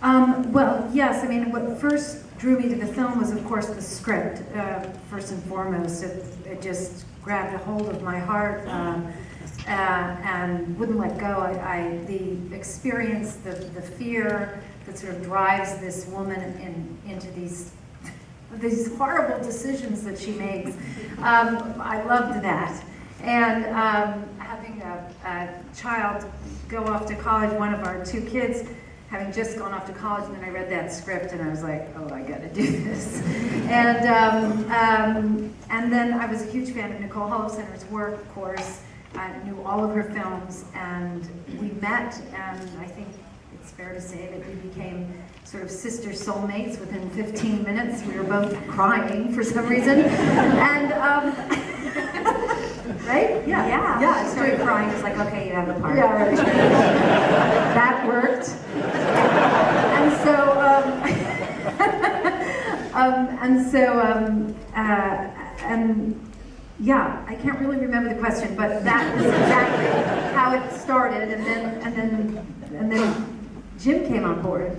Well, yes, I mean, what first drew me to the film was, of course, the script. First and foremost, it just grabbed a hold of my heart and wouldn't let go. The experience, the fear that sort of drives this woman into these horrible decisions that she makes, I loved that. And having a child go off to college, one of our two kids, having just gone off to college, and then I read that script and I was like, oh, I gotta do this. And then I was a huge fan of Nicole Holofcener's work, of course. I knew all of her films, and we met, and I think it's fair to say that we became sort of sister soulmates within 15 minutes. We were both crying for some reason. And right? Yeah. I started crying. It's like, okay, you have the part. Yeah, right. That worked. And yeah, I can't really remember the question, but that was exactly how it started. And then Jim came on board.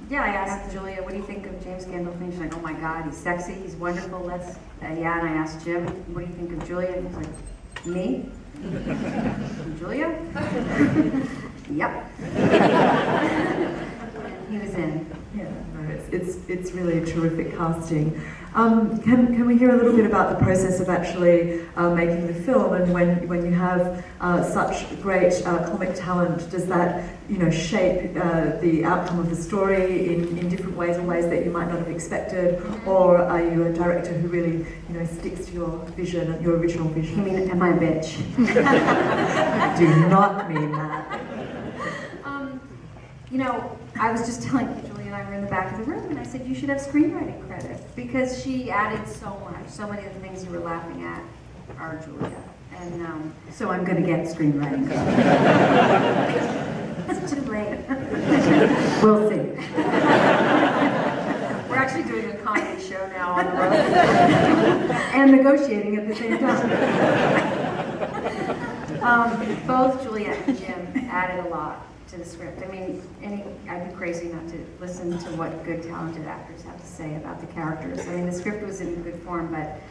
Yeah, I asked Julia, what do you think of James Gandolfini? She's like, oh my God, he's sexy, he's wonderful. Yeah, and I asked Jim, what do you think of Julia? And he's like, me? Julia? Yep. And he was in. Yeah, no, it's really a terrific casting. Can we hear a little bit about the process of actually making the film, and when you have such great comic talent, does that shape the outcome of the story in different ways or ways that you might not have expected, or are you a director who really sticks to your vision, your original vision? You mean, am I a bitch? I do not mean that. I was just telling Julia and I were in the back of the room, and I said, you should have screenwriting credit, because she added so much. So many of the things you were laughing at are Julia. And so I'm going to get screenwriting credit. It's too late. We'll see. We're actually doing a comedy show now on the road. And negotiating at the same time. Both Julia and Jim added a lot to the script. I mean, I'd be crazy not to listen to what good, talented actors have to say about the characters. I mean, the script was in good form, but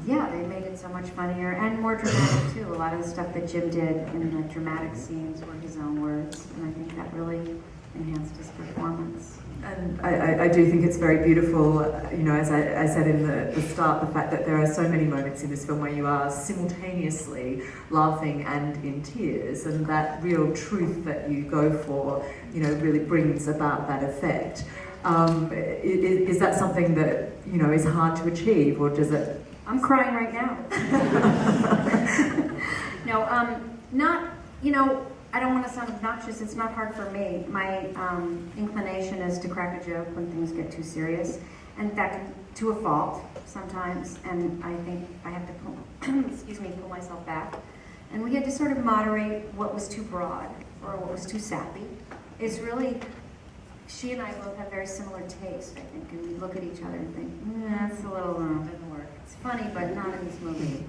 yeah, they made it so much funnier and more dramatic too. A lot of the stuff that Jim did in the dramatic scenes were his own words, and I think that really enhanced his performance. And I do think it's very beautiful, as I said in the start, the fact that there are so many moments in this film where you are simultaneously laughing and in tears, and that real truth that you go for, really brings about that effect. Is that something that, is hard to achieve, or does it? I'm crying right now. No, I don't want to sound obnoxious. It's not hard for me. My inclination is to crack a joke when things get too serious, and that can, to a fault sometimes. And I think I have to pull myself back. And we had to sort of moderate what was too broad or what was too sappy. It's really, she and I both have very similar taste, I think, and we look at each other and think, that's a little doesn't work. It's funny, but not in this movie,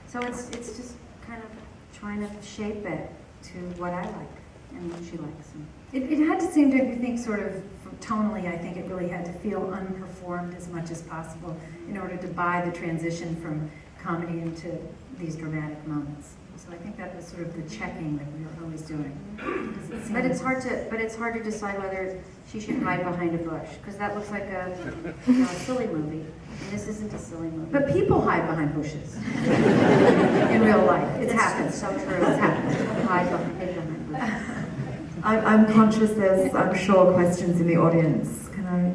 So it's just kind of trying to shape it to what I like and what she likes. It had to seem to, I think, sort of tonally, I think it really had to feel unperformed as much as possible in order to buy the transition from comedy into these dramatic moments. So I think that was sort of the checking that we were always doing. But it's hard to decide whether she should hide behind a bush, because that looks like a silly movie. And this isn't a silly movie. But people hide behind bushes in real life. It's happened. So true. It's happened. People hide behind bushes. I'm conscious there's, I'm sure, questions in the audience. Can I?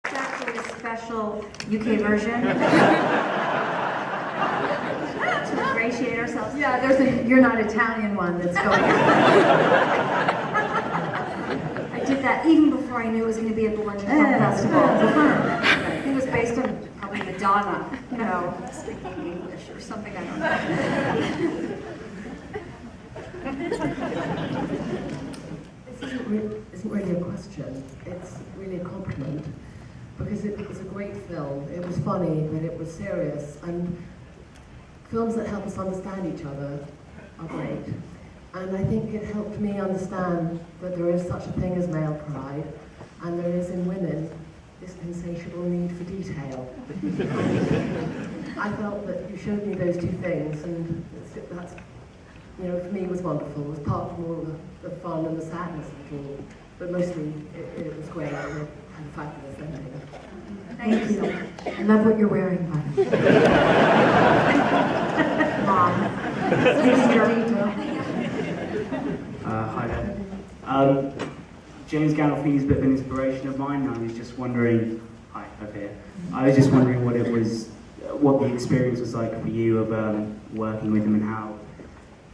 It's actually a special UK version. To ingratiate ourselves. Yeah, there's a You're Not Italian one that's going on. I did that even before I knew it was going to be at the London Film Festival. It was based on probably Madonna, speaking English or something, I don't know. This isn't really a question, it's really a compliment, because it was a great film. It was funny, but it was serious, and films that help us understand each other are great. And I think it helped me understand that there is such a thing as male pride, and there is in women this insatiable need for detail. And I felt that you showed me those two things, and that's, you know, for me was wonderful. It was apart from all the fun and the sadness of it all, but mostly it was great and fabulous ending. Thank you so much. I love what you're wearing, by the way. Mom. Hi there. James Gandolfini is a bit of an inspiration of mine. I was just wondering, hi, over here. I was just wondering what the experience was like for you of working with him, and how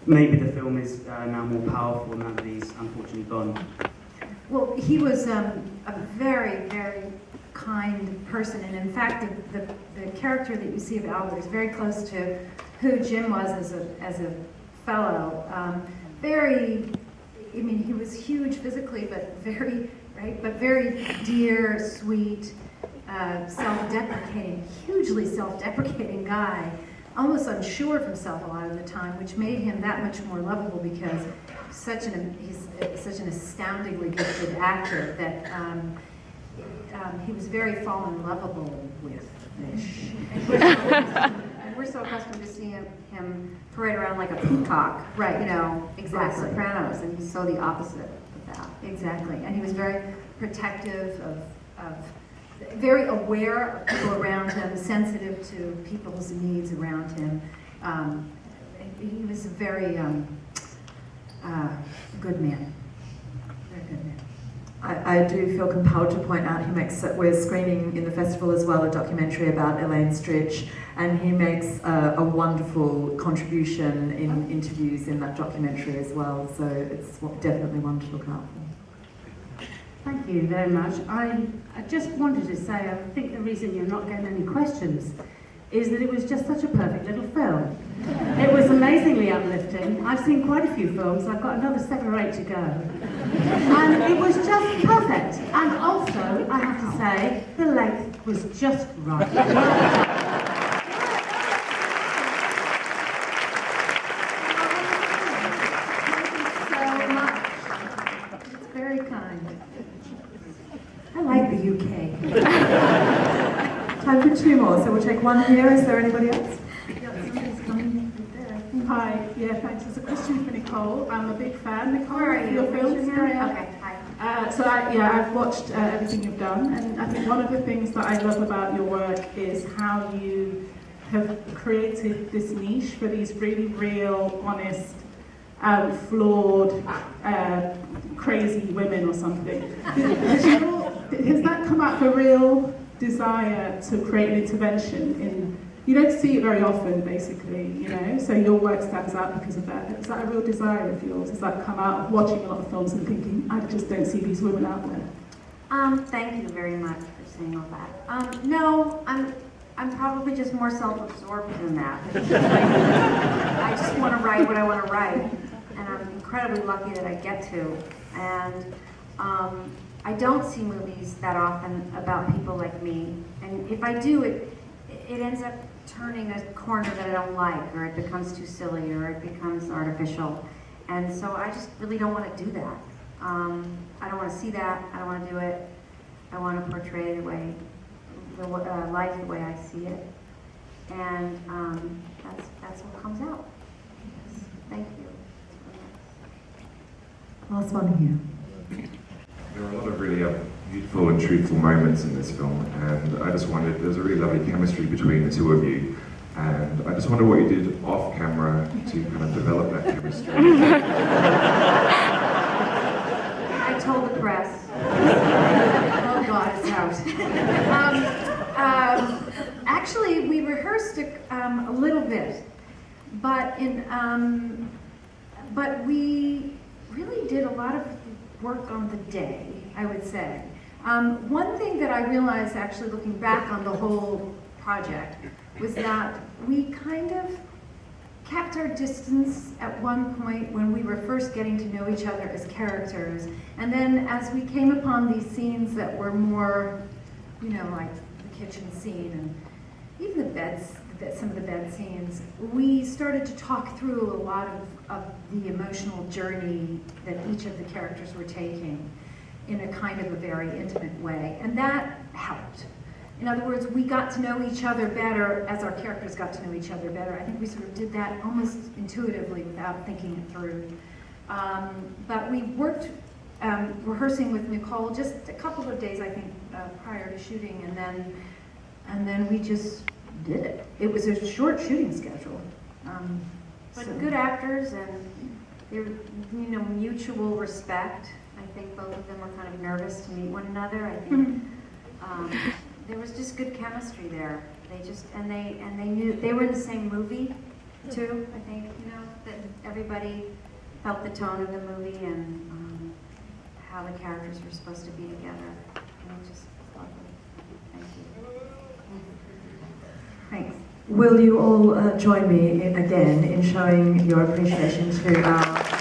maybe the film is now more powerful now that he's unfortunately gone. Well, he was a very, very kind person, and in fact, the character that you see of Albert is very close to who Jim was as a fellow. I mean, he was huge physically, but very dear, sweet, self-deprecating, hugely self-deprecating guy, almost unsure of himself a lot of the time, which made him that much more lovable because he's such an astoundingly gifted actor that he was very fallen lovable with-ish. And we're so accustomed to seeing him parade around like a peacock, right? You know, Exactly. Sopranos, and he's so the opposite of that. Exactly, and he was very protective of very aware of people around him, sensitive to people's needs around him. He was a very good man. Very good man. I do feel compelled to point out we're screening in the festival as well a documentary about Elaine Stritch, and he makes a wonderful contribution in interviews in that documentary as well, so it's definitely one to look out for. Thank you very much. I just wanted to say, I think the reason you're not getting any questions is that it was just such a perfect little film. It was amazingly uplifting. I've seen quite a few films. I've got another 7 or 8 to go. And it was just perfect. And also, I have to say, the length was just right. Very kind. I like the UK. Time for 2 more, so we'll take one here. Is there anybody else? Somebody's coming right there. Hi, yeah, thanks. It's a question for Nicole. I'm a big fan, Nicole, Where are of you? your films. Here I am. Okay, hi. I've watched everything you've done, and I think one of the things that I love about your work is how you have created this niche for these really real, honest, flawed, crazy women or something. Has that come out of a real desire to create an intervention in? You don't see it very often, basically, you know, so your work stands out because of that. Is that a real desire of yours? Has that come out of watching a lot of films and thinking, I just don't see these women out there? Thank you very much for saying all that. No, I'm probably just more self-absorbed than that. I just want to write what I want to write, and I'm incredibly lucky that I get to. And I don't see movies that often about people like me, and if I do, it ends up turning a corner that I don't like, or it becomes too silly, or it becomes artificial. And so I just really don't want to do that. I don't want to see that. I don't want to do it. I want to portray life the way I see it, and that's what comes out. Yes. Thank you. Last one here. There are a lot of really beautiful and truthful moments in this film, and I just wondered, there's a really lovely chemistry between the two of you, and I just wonder what you did off camera to kind of develop that chemistry. I told the press. Oh God, it's out. Actually, we rehearsed a little bit, but we really did a lot of work on the day, I would say. One thing that I realized, actually looking back on the whole project, was that we kind of kept our distance at one point when we were first getting to know each other as characters, and then as we came upon these scenes that were more, you know, like the kitchen scene and even the some of the bed scenes, we started to talk through a lot of the emotional journey that each of the characters were taking in a kind of a very intimate way, and that helped. In other words, we got to know each other better as our characters got to know each other better. I think we sort of did that almost intuitively without thinking it through. But we worked rehearsing with Nicole just a couple of days, I think, prior to shooting, and then we just did it. It was a short shooting schedule. But good actors, and there, mutual respect. I think both of them were kind of nervous to meet one another. I think there was just good chemistry there. They just and they knew they were in the same movie too. I think that everybody felt the tone of the movie and how the characters were supposed to be together. And it just lovely. Thank you. Thanks. Will you all join me again in showing your appreciation to our